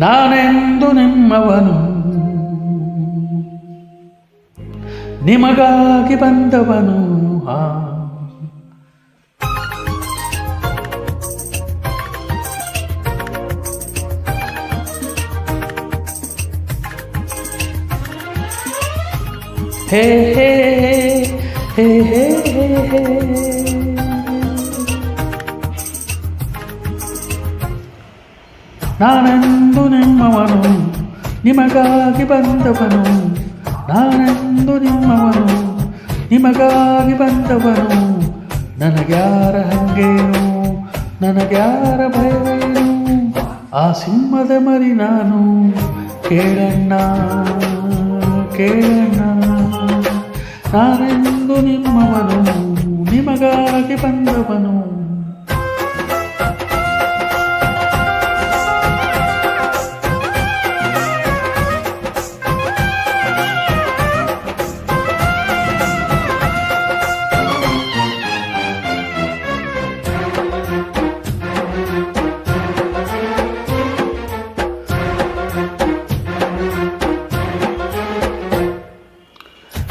ನಾನೆಂದು ನಿಮ್ಮವನು, ನಿಮಗಾಗಿ ಬಂದವನು. ಹೇ ಹೇ ಹೇ ಹೇ ಹೇ. ನಾನೆಂದು ನಿಮ್ಮವನು, ನಿಮಗಾಗಿ ಬಂದವನು. ನಾನೆಂದು ನಿಮ್ಮವನು, ನಿಮಗಾಗಿ ಬಂದವನು. ನನಗ್ಯಾರ ಹಂಗೇನು, ನನಗ್ಯಾರ ಭಯವೇನು. ಆ ಸಿಂಹದ ಮರಿ ನಾನು, ಕೇಳಣ್ಣ ಕೇಳಣ್ಣ. ನಾನೆಂದು ನಿಮ್ಮವನು, ನಿಮಗಾಗಿ ಬಂದವನು.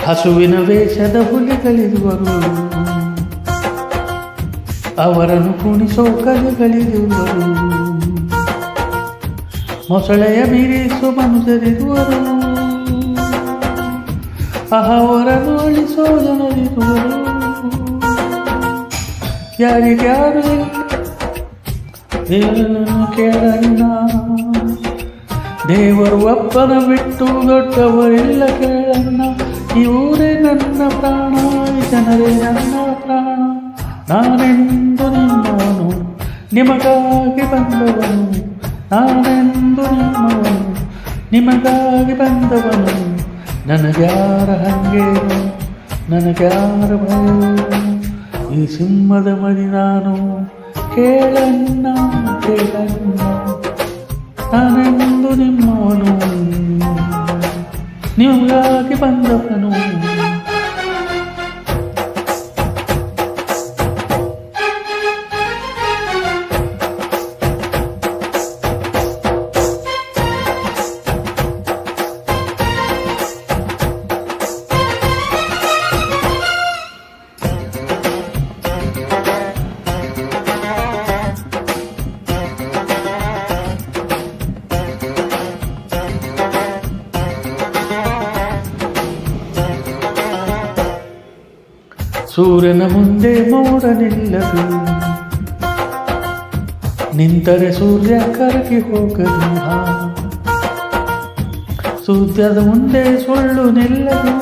ಹಸುವಿನ ವೇಷದ ಹುಲಿಗಳಿರುವರು, ಅವರನ್ನು ಕುಣಿಸೋ ಕಲಿಗಳಿರುವರು. ಮೊಸಳೆಯ ಮೀರಿಸೋ ಮನುಷ್ಯರಿರುವರು, ಅವರನ್ನು ಅಳಿಸೋ ಜನರಿರುವರು. ಯಾರಿಗ್ಯಾರು ಕೇಳಣ್ಣ, ದೇವರು ಒಬ್ಬನ ಬಿಟ್ಟು ದೊಡ್ಡವರಿಲ್ಲ ಕೇಳಣ್ಣ. ಇವರೇ ನನ್ನ ಪ್ರಾಣ, ಜನರೇ ನನ್ನ ಪ್ರಾಣ. ನಾನೆಂದು ನಿಮ್ಮವನು, ನಿಮಗಾಗಿ ಬಂದವನು. ನಾನೆಂದು ನಿಮ್ಮವನು, ನಿಮಗಾಗಿ ಬಂದವನು. ನನಗ್ಯಾರ ಹಂಗೇನು, ನನಗ್ಯಾರ ಭಯವೇನು. ಈ ಸಿಂಹದ ಮರಿ ನಾನು, ಕೇಳಣ್ಣ ಕೇಳಣ್ಣ. ನಾನೆಂದು ನಿಮ್ಮವನು, ನಿಮಗಾಗಿ ಬಂದವನು. ಸೂರ್ಯನ ಮುಂದೆ ಮೋಡ ನಿಲ್ಲದು, ನಿಂತರೆ ಸೂರ್ಯ ಕರಗಿ ಹೋಗದು. ಸೂರ್ಯದ ಮುಂದೆ ಸುಳ್ಳು ನಿಲ್ಲದು,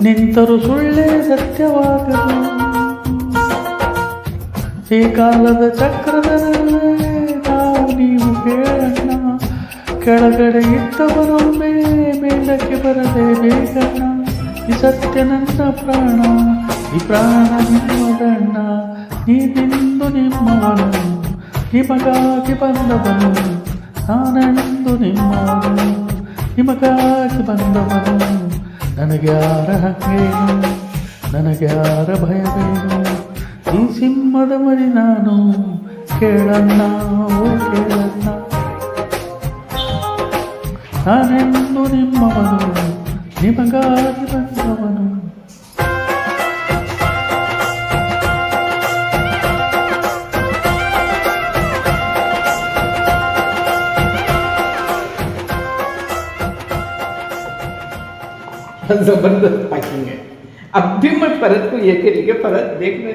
ನಿಂತರು ಸುಳ್ಳೇ ಸತ್ಯವಾಗದು. ಈ ಕಾಲದ ಚಕ್ರದಲ್ಲೇ ನಾವು ನೀವು ಕೇಳಣ್ಣ. ಕೆಳಗಡೆ ಇದ್ದವರೊಮ್ಮೆ ಮೇಲಕ್ಕೆ ಬರದೆ ಬೇಕಣ್ಣ. ಈ ಸತ್ಯ ನನ್ನ ಪ್ರಾಣ, ಈ ಪ್ರಾಣ ನಿಮ್ಮದಣ್ಣ. ನೀನೆಂದು ನಿಮ್ಮವನು, ನಿಮಗಾಗಿ ಬಂದವನು. ನಾನೆಂದು ನಿಮ್ಮವನು, ನಿಮಗಾಗಿ ಬಂದವನು. ನನಗ್ಯಾರ ಹಂಗೇನು, ನನಗ್ಯಾರ ಭಯವೇನು. ಈ ಸಿಂಹದ ಮರಿ ನಾನು, ಕೇಳಣ್ಣ ಓ ಕೇಳಣ್ಣ. ನಾನೆಂದು ನಿಮ್ಮವನು, ನಿಮಗಾಗಿ ಬಂದವನು. जबरदस्त पैकिंग है. अब भी मैं परत को ये करिए परत देख में